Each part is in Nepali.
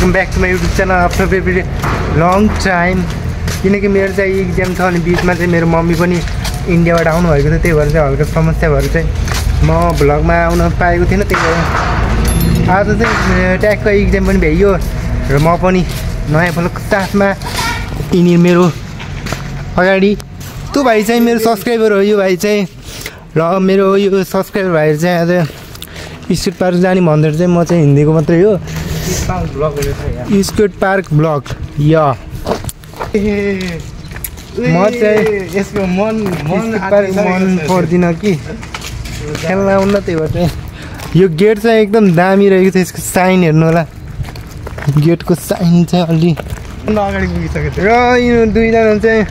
Welcome back to my YouTube channel after very long time. किनकि मेरो चाहिँ इक्जाम छ अनि बिचमा चाहिँ मेरो मम्मी पनि इन्डियाबाट आउनुभएको थियो, त्यही भएर चाहिँ हल्का समस्या भएर चाहिँ म भ्लगमा आउन पाएको थिइनँ। त्यही भएर आज चाहिँ ट्यागको इक्जाम पनि भ्याइयो र म पनि नयाँ भ्लगको साथमा यिनी मेरो अगाडि त्यो भाइ चाहिँ मेरो सब्सक्राइबर हो। यो भाइ चाहिँ र मेरो यो सब्सक्राइबर भाइहरू चाहिँ आज स्केट पार्क जाने भन्दा चाहिँ म चाहिँ हिन्दीको मात्रै हो। स्केट पार्क ब्लग या म चाहिँ यसको मन पर्दिनँ कि खेल्न आउन, त्यही भएर चाहिँ यो गेट चाहिँ एकदम दामी रहेको छ। यसको साइन हेर्नु होला, गेटको साइन चाहिँ अलि अगाडि पुगिसकेको थियो। र यो दुईजना चाहिँ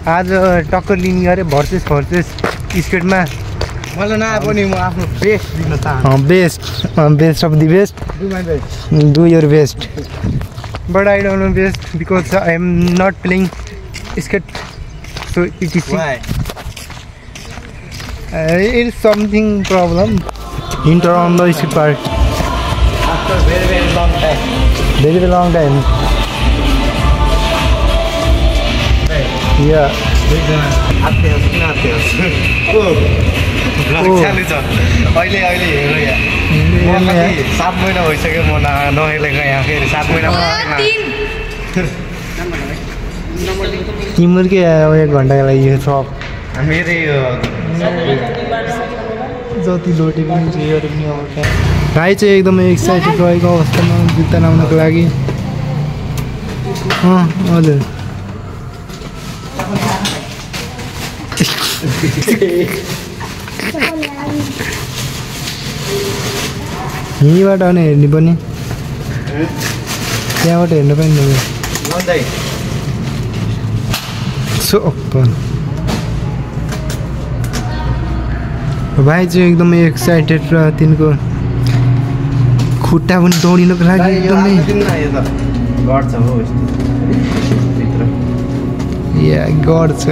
आज टक्कर लिने गरे भर्सेस स्केटमा। मलाई नआए पनि म आफ्नो बेस्ट दिन चाहन्छु। Best of the best, do your best, but I don't know best because I am not playing skate, so it is it is something problem enter on the skate park after very long time yeah अहिले हेर यहाँ 7 महिना भइसक्यो म नहेलेको यहाँ फेरि 7 महिनामा तिम्रो के 1 घन्टाको लागि यो सब मेरै जति लोटे पनि जेहरू पनि आउँछ। भाइ चाहिँ एकदमै एक्साइटेड रहेको अवस्थामा जुत्ता लाउनको लागि। हजुर यहीँबाट अनि हेर्ने पनि त्यहाँबाट हेर्नु पनि सो ओपन। भाइ चाहिँ एकदमै एक्साइटेड र तिनको खुट्टा पनि दौडिनको लागि एकदमै या गर्छ।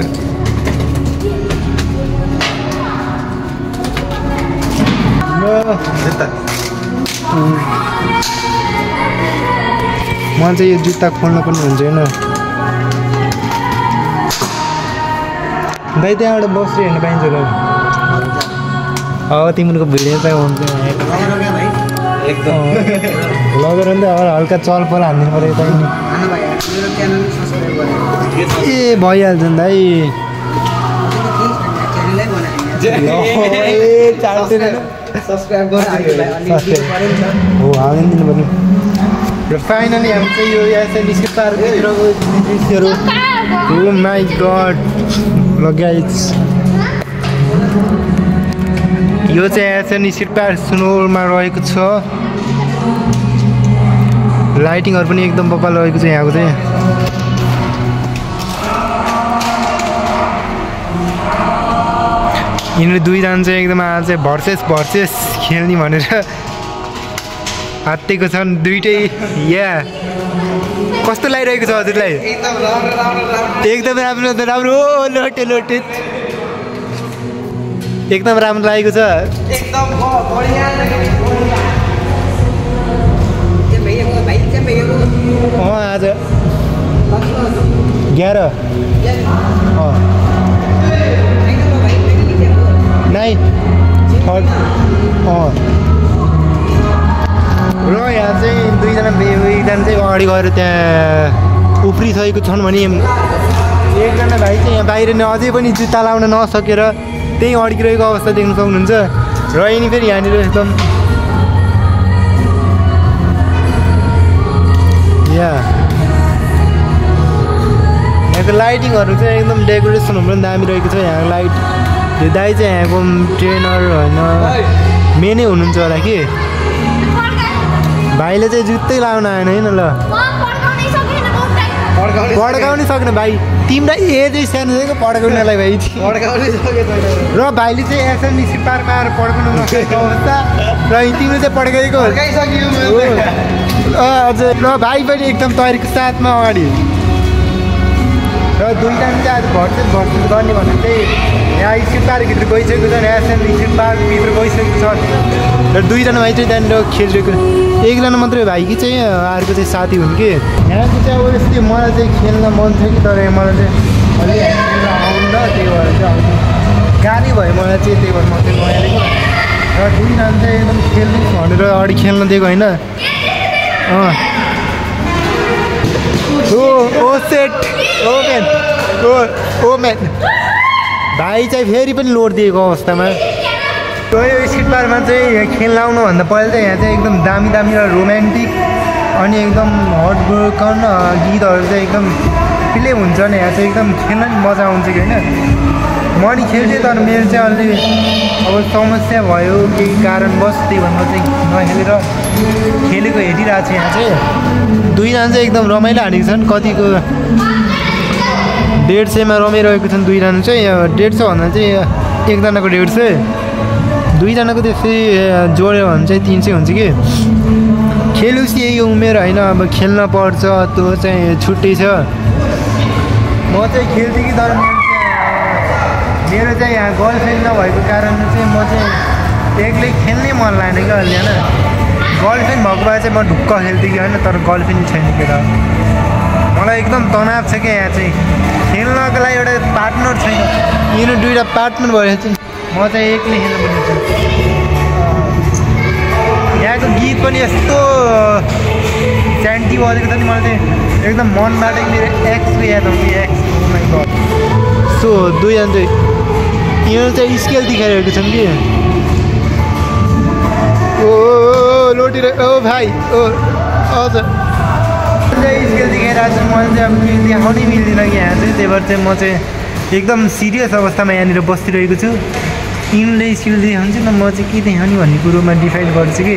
मलाई चाहिँ यो जुत्ता खोल्न पनि हुन्छ होइन भाइ। त्यहाँबाट बसेर हेर्नु पाइन्छ र अब तिम्रो भिडियो चाहिँ हुन्छ एकदम लगेर नि हल्का चलपल हानिदिनु पऱ्यो यता ए भइहाल्छ नि भाइ। हो हालिदिनु पर्ने। र फाइनली हामी चाहिँ यो एसएन स्केट पार्कभित्रको दृश्यहरू, ओ माई गड ल गाइज, यो चाहिँ एसएन स्केट पार्क स्नोरमा रहेको छ। लाइटिङहरू पनि एकदम बब्बल रहेको छ यहाँको चाहिँ। यिनीहरू दुईजना चाहिँ एकदम आज चाहिँ भर्सेस खेल्ने भनेर हातेको छन् दुइटै। या कस्तो लागिरहेको छ हजुरलाई? एकदम राम्रो लोटे एकदम राम्रो लागेको छ। आज 11 9 र यहाँ चाहिँ एकजना चाहिँ अगाडि गएर त्यहाँ उफ्रिसकेको छन् भने एकजना भाइ चाहिँ यहाँ बाहिर अझै पनि जुत्ता लाउन नसकेर त्यही अड्किरहेको अवस्था देख्न सक्नुहुन्छ। र यिनी फेरि यहाँनिर एकदम यहाँको लाइटिङहरू चाहिँ एकदम डेकोरेसनहरू पनि दामी रहेको छ। यहाँ लाइट यो दाइ चाहिँ यहाँको ट्रेनर होइन मेनै हुनुहुन्छ होला कि। भाइले चाहिँ जुत्तै लाउन आएन होइन ल पड्काउनै सक्ने भाइ। तिमीलाई एजै सानो छ पड्काउनलाई भाइ। र भाइले चाहिँ एसएन स्केट पार्कमा आएर पड्काउनु नसकेको अवस्था र तिमीले चाहिँ पड्काएको हजुर। र भाइ पनि एकदम तयारीको साथमा अगाडि र दुईजना चाहिँ आज भर्सेस गर्ने भने चाहिँ यहाँ स्केट पार्कभित्र गइसकेको छ, नेसनल स्केट पार्कभित्र गइसकेको छ र दुईजना भाइ चाहिँ त्यहाँनिर खेलिरहेको। एकजना मात्रै भाइ कि चाहिँ अर्को चाहिँ साथी हुन् कि यहाँको चाहिँ अब यस्तै मलाई चाहिँ खेल्न मन छ कि तर मलाई चाहिँ अलि आउन्न, त्यही भएर चाहिँ गाह्रै भयो मलाई चाहिँ, त्यही भएर म चाहिँ नयाँलेको र दुईजना चाहिँ एकदम खेल्नु भनेर अगाडि खेल्न दिएको होइन। ओ सेट ओ म्यान ओ म्यान भाइ चाहिँ फेरि पनि लोड दिएको अवस्थामा। यो स्केट पार्कमा चाहिँ खेल्न आउनुभन्दा पहिला चाहिँ यहाँ चाहिँ एकदम दामी दामी र रोमान्टिक अनि एकदम हार्ट ब्रोकन गीतहरू चाहिँ एकदम फिल्म हुन्छ नि। यहाँ चाहिँ एकदम खेल्न नि मजा आउँछ कि होइन। म नि खेल्थेँ तर मेरो चाहिँ अलि अब समस्या भयो केही कारणवश, त्यही भन्दा चाहिँ नखेलेर खेलेको हेरिरहेको छु। यहाँ चाहिँ दुईजना चाहिँ एकदम रमाइलो हानेको छन्, कतिको 150 रमाइरहेको छन् दुईजना चाहिँ। 150 भन्दा चाहिँ एकजनाको 150, दुईजनाको त्यसै जोड्यो भने चाहिँ 300 हुन्छ कि। खेलोस् यही उमेर होइन, अब खेल्न पर्छ, त्यो चाहिँ छुट्टै छ। म चाहिँ खेल्थेँ कि तर मेरो चाहिँ यहाँ गर्लफ्रेन्ड नभएको कारणले चाहिँ म चाहिँ एक्लै खेल्नै मन लागेन क्या अहिले होइन। गर्लफ्रेन्ड भएको भए चाहिँ म ढुक्क खेल्थेँ कि होइन, तर गर्लफ्रेन्ड छैन केटा। मलाई एकदम तनाव छ क्या यहाँ चाहिँ, खेल्नको लागि एउटा पार्टनर छैन। यिनीहरू दुईवटा पार्टनर भएर चाहिँ म चाहिँ एक्लै खेल्नुपर्ने छ। यहाँको गीत पनि यस्तो च्यान्टी बजेको छ नि, मलाई चाहिँ एकदम मनबाट मेरो एक्सको याद आउँछ। X my God. सो दुईजना चाहिँ यिनीहरू चाहिँ स्केल देखाइरहेको छन् कि। ओ लोटिरहेको ओ भाइ ओ हजुर स्केल देखाइरहेको छ। मलाई चाहिँ अब देखाउनै मिल्दैन कि यहाँ चाहिँ, त्यही भएर चाहिँ म चाहिँ एकदम सिरियस अवस्थामा यहाँनिर बसिरहेको छु। यिनीहरूले स्किल देखाउँछ न, म चाहिँ के देखाउने भन्ने कुरोमा डिसाइड गर्छु कि।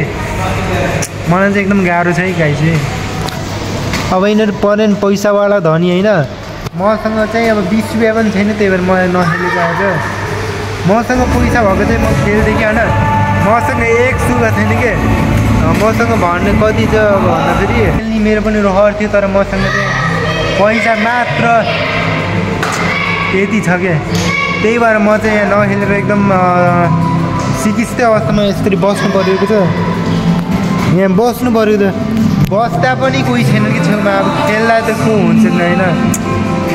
मलाई चाहिँ एकदम गाह्रो छ है गाई चाहिँ। अब यिनीहरू परेन पैसावाला धनी होइन, मसँग चाहिँ अब 20 रुपियाँ पनि छैन, त्यही भएर मलाई नखेलेको आएछ। मसँग पैसा भएको चाहिँ म खेल्थेँ कि होइन, मसँग 1 सुगा छैन कि। मसँग भन्ने कति छ भन्दाखेरि खेल्ने मेरो पनि रहर थियो, तर मसँग चाहिँ पैसा मात्र यति छ क्या। त्यही भएर म चाहिँ यहाँ नखेलेर एकदम सिकिस्तै अवस्थामा यसरी बस्नु परेको छ। यहाँ बस्नु पऱ्यो त, बस्दा पनि कोही छैन कि छेउमा। अब खेल्दा त को हुन्छ नि होइन,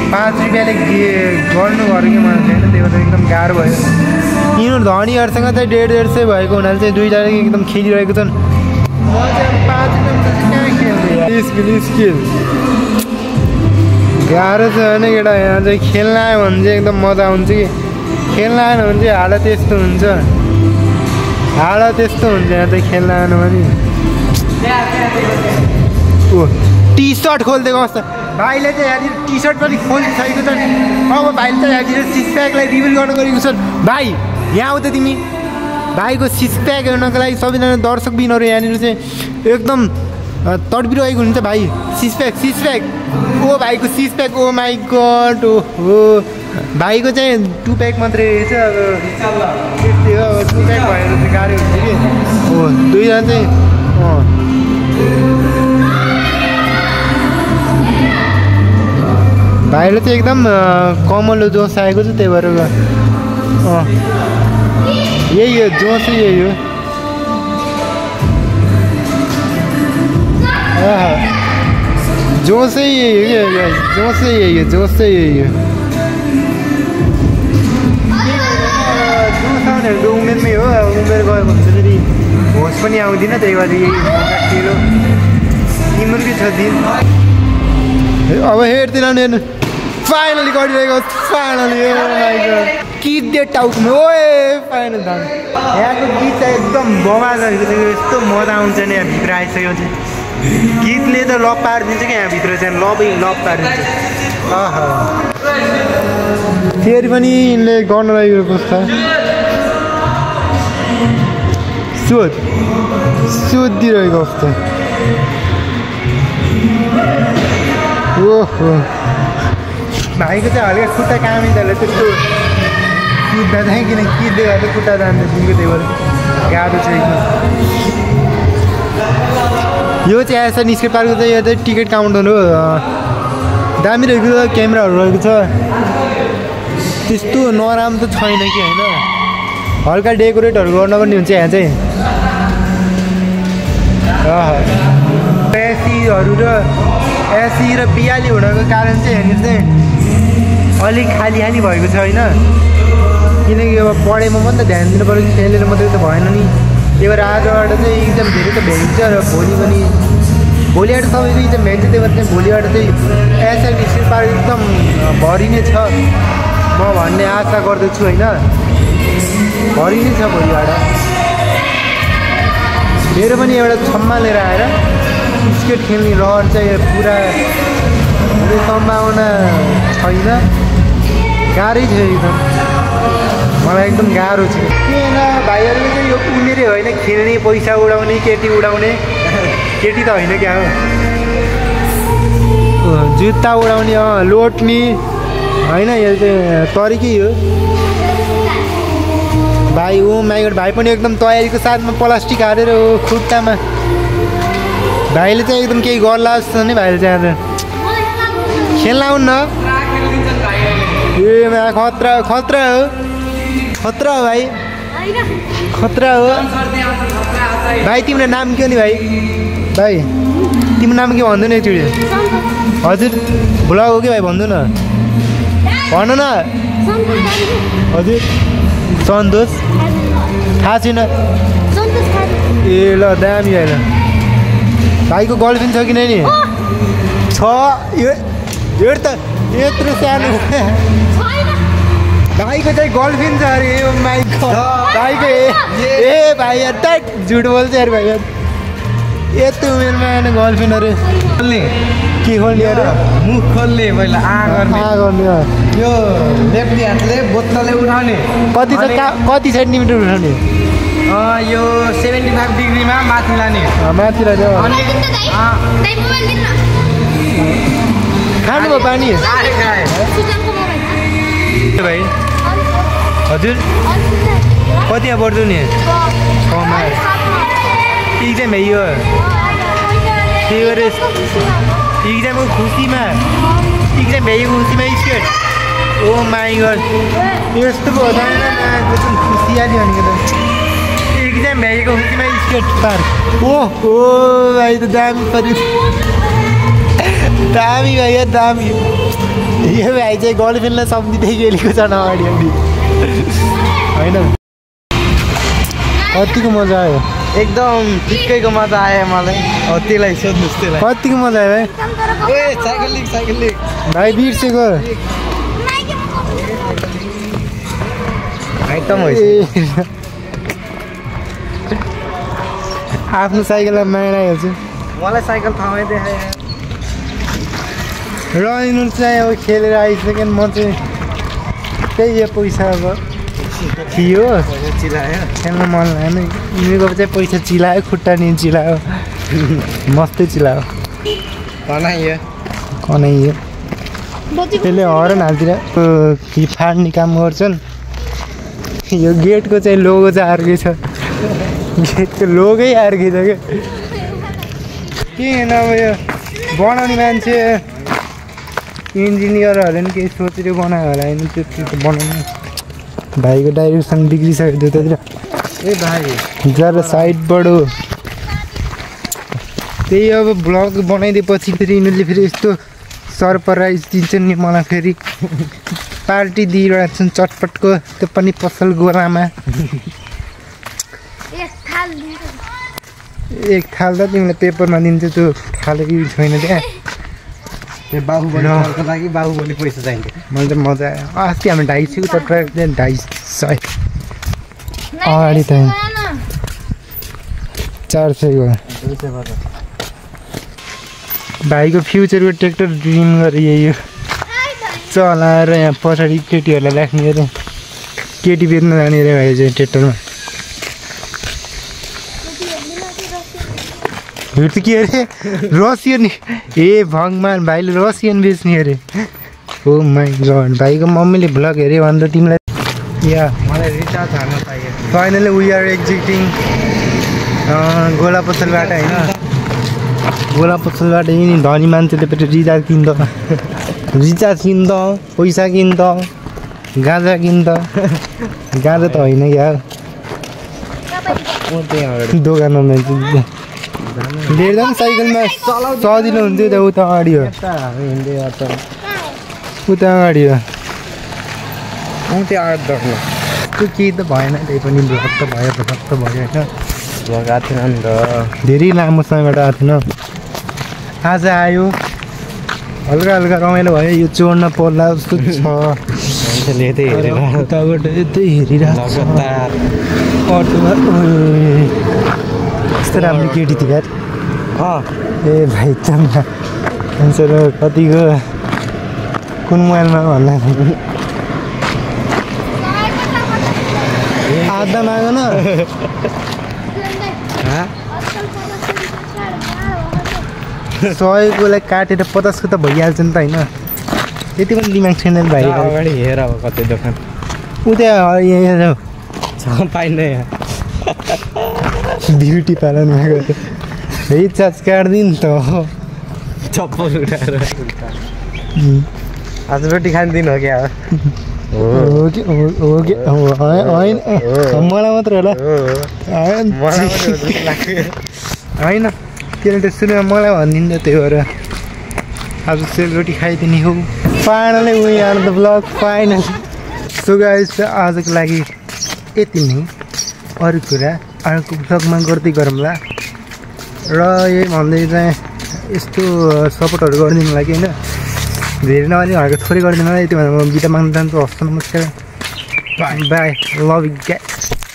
5 रुपियाँले गर्नु गर्यो कि मलाई छैन, त्यही भएर एकदम गाह्रो भयो। यिनीहरू धनीहरूसँग चाहिँ 150 भएको हुनाले चाहिँ दुईजना एकदम खेलिरहेको छन्। म चाहिँ 5 रुपियाँ कहाँ खेल्दै स्किल गाह्रो छ होइन केटा। यहाँ चाहिँ खेल्न आयो भने चाहिँ एकदम मजा आउँछ कि, खेल्न आएन भने चाहिँ हालत त्यस्तो हुन्छ, हालत त्यस्तो हुन्छ। यहाँ चाहिँ खेल्न आएन भने ओ टी सर्ट खोलिदिएको अवस्था। भाइले चाहिँ यहाँनिर टी सर्ट पनि खोलिसकेको छ। अब भाइले चाहिँ यहाँनिर सिक्स प्याकलाई रिभिल गर्न गएको छ। भाइ यहाँ आऊ त तिमी, भाइको सिक्स प्याक हेर्नको लागि सबैजना दर्शक बिनहरू यहाँनिर चाहिँ एकदम तडपिरहेको हुन्छ। भाइ सिक्स प्याक ओ भाइको six pack, oh my god. हो भाइको चाहिँ 2 प्याक मात्रै रहेछ। अब त्यस्तै हो, 2 प्याक भएर चाहिँ गाह्रो हुन्छ कि। हो दुईजना चाहिँ भाइले चाहिँ एकदम कमलो जोस आएको छ, त्यही भएर यही हो जोस, यही हो। जोसै यही हो क्या, जोसै यही हो, जोसै यही हो। जोस आउनेहरूको उमेरमै हो, उमेर गयो भने चाहिँ फेरि होस पनि आउँदैन, त्यही भएर यही खेलो तिमीहरूकै छ दिन। अब हेर्दैन हेर्नु फाइनली गरिरहेको, फाइनली गीत दे टाउकमा ओए फाइनल धान। यहाँको गीत चाहिँ एकदम बवाल रहेको थियो, यस्तो मजा आउँछ नि यहाँ भित्र आइसक्यो चाहिँ। गीतले त लप पारिदिन्छ क्या यहाँभित्र चाहिँ, लप पारिदिन्छ। फेरि पनि यिनले गर्न लागेको कस्तो सोधिरहेको अवस्था। ओहो भाइको चाहिँ हल्का खुट्टा कामै त्यसले त्यस्तो कुद्दा चाहिँ किन किन्दै गर्दा खुट्टा जान्छ तिमीको, त्यही भएर गाह्रो छ एकदम। यो चाहिँ एसएन स्केट पार्कको चाहिँ यो चाहिँ टिकट काउन्टर हो। दामी रहेको छ क्यामेराहरू रहेको छ त्यस्तो नराम्रो त छैन कि होइन हल्का डेकोरेटहरू गर्न पनि हुन्छ यहाँ चाहिँ एसीहरू र एसी र बिहाली हुनको कारण चाहिँ यहाँनिर चाहिँ अलिक खाली खाली भएको छ होइन किनकि अब पढाइमा पनि त ध्यान दिनु पऱ्यो खेलेर मात्रै त भएन नि त्यही भएर आजबाट चाहिँ एकदम धेरै त भ्याइन्छ र भोलि पनि भोलिबाट सबैको एकदम भ्याइन्छ त्यही भएर चाहिँ भोलिबाट चाहिँ एसएलडी पार्क एकदम भरि नै छ म भन्ने आशा गर्दछु होइन भरि नै छ भोलिबाट मेरो पनि एउटा छम्मा लिएर आएर क्रिकेट खेल्ने रहर चाहिँ पुरा हुने सम्भावना छैन गाह्रै छ एकदम मलाई एकदम गाह्रो छ किन भाइहरूले चाहिँ यो उमेरै होइन खेल्ने पैसा उडाउने केटी उडाउने केटी त होइन क्या हो जुत्ता उडाउने लोट्ने होइन यो चाहिँ तरिकै हो भाइ ओ माइगड भाइ पनि एकदम तयारीको साथमा प्लास्टिक हालेर हो खुट्टामा भाइले चाहिँ एकदम केही गर्ला जस्तो नि भाइले चाहिँ आज खेल्न आउनु न ए खतरा खतरा हो खतरा हो भाइ खतरा हो भाइ तिम्रो नाम के हो नि भाइ भाइ तिम्रो नाम के भन्दैन एकचोटि हजुर भ्लग हो कि भाइ भन्नु न भन न हजुर सन्तोष थाहा छैन ए ल दामी भाइ ल भाइको गर्लफ्रेन्ड छ कि नै नि छ यो त यत्रो सानो भाइको चाहिँ गर्लफ्रेन्ड छ अरे यो माइको भाइको ए भाइ यार त झुट बोल्छ यार भाइ यार यत्रो उमेरमा आएन गर्लफ्रेन्ड अरे खोल्ने के खोल्ने अरे मुख खोल्ने पहिला आ गर्ने यो लेफ्टी हातले बोतलले उठाउने कति सेन्टिमिटर उठाउने यो 75 डिग्रीमा माथि लाने माथि लाने खानुभयो पानी भाइ हजुर कतिमा पढ्छु नि छमा इक्जाम भइयो त्यही भएर इक्जामको खुसीमा इक्जाम भ्याएको खुसीमा स्केट ओ माइ गड यस्तो पो हुँदैन खुसियाली भनेको त इक्जाम भ्याएको खुसीमा स्केट पार्क ओ भाइ त दामी पऱ्यो दामी भाइ यार दामी यो भाइ चाहिँ गर्लफ्रेन्डलाई सम्झिँदै गेलेको छ अगाडि होइन कतिको मजा आयो एकदम ठिकैको मजा आयो मलाई त्यसलाई सोध्नुहोस् त्यसलाई कतिको मजा आयो भाइ साइकल भाइ बिर्सेको आफ्नो साइकललाई माया हेर्छु मलाई साइकल ठाउँमै देखाएँ र यिनीहरू चाहिँ अब खेलेर आइसक्यो म चाहिँ त्यही यो पैसा अब थियो चिलायो खेल्न मन लागेन यिनीहरूको चाहिँ पैसा चिलायो खुट्टा नि चिलायो मस्तै चिलायो कनाइयो त्यसले हरन हालतिर फाड्ने काम गर्छन् यो गेटको चाहिँ लोगो चाहिँ अर्कै छ गेटको लोगै अर्कै छ क्या अब यो बनाउने मान्छे इन्जिनियरहरूले पनि केही सोचेर बनायो होला होइन त्यो बनाउनु भाइको डाइरेक्सन बिग्रिसक्यो त्यतातिर ए भाइ जरा साइडबाट त्यही अब ब्लग बनाइदिएपछि फेरि यिनीहरूले फेरि यस्तो सरप्राइज दिन्छन् नि मलाई फेरि पार्टी दिइरहेको छन् चटपटको त्यो पनि पसल गोलामा एक थाल त तिमीलाई पेपरमा दिन्छ त्यो खालेको छैन त्यहाँ त्यो बाहुबलीको लागि बाहुबली पैसा चाहिन्छ मैले त मजा आयो अस्ति हामी 250 त ट्र्याक 250 अगाडि त 400 गयो भाइको फ्युचरको ट्र्याक्टर ड्रिम गरे यही हो चलाएर यहाँ पछाडि केटीहरूलाई राख्ने अरे केटी बेच्न जाने अरे भाइ चाहिँ ट्र्याक्टरमा यो त के अरे रसियन ए भगवान भाइले रसियन बेच्ने अरे ओ माइ गड भाइको मम्मीले भ्लग हेऱ्यो भने त तिमीलाई या मलाई रिचार्ज हाल्न पाइयो फाइनली वी आर एक्जिटिङ गोला पसलबाट होइन गोला पसलबाट यिनी धनी मान्छेले फेरि रिचार्ज किन्द पैसा किन्द गाँजा किन्द गाँजा त होइन क्या दोकानमा लिएर जानु साइकलमा सजिलो हुन्थ्यो त उता अगाडि हो उता अगाडि हो त्यो केही त भएन त्यही पनि भ्लग त भयो होइन लगाएको थिएन नि त धेरै लामो समयबाट आएको थिएन आज आयो हल्का हल्का रमाइलो भयो यो चोर्न पर्ला जस्तो छ उताबाट यतै हेरिरहेको छ अटोमा कस्तो राम्रो केटी थियो यार ए भाइ मान्छे कतिको कुन मोबाइलमा भन्दा आधा माग न सयकोलाई काटेर 50को त भइहाल्छ नि त होइन त्यति पनि दिमाग छैन भाइ अगाडि हेर अब कतै दोकान उता छ पाइन्न यहाँ ब्युटी पार्लरमा गएर रिचार्ज काट्दिन् त चप्पल उठाएर आज रोटी खाँदिन हो क्या होइन मलाई मात्र होला होइन त्यसले त सुरुमा मलाई भनिदिन्छ त्यही भएर आज सेलरोटी खाइदिने हो finally we are the blog final so guys आजको लागि यति नै अरू कुरा अर्को ब्लगमा गर्दै गरौँला र यही भन्दै चाहिँ यस्तो सपोर्टहरू गरिदिनु लागि होइन धेरै नभए हल्का थोरै गरिदिनु होला यति भनेर म बिदा माग्न चाहन्छु हस्त नमस्कार बाई लभ यु गाइस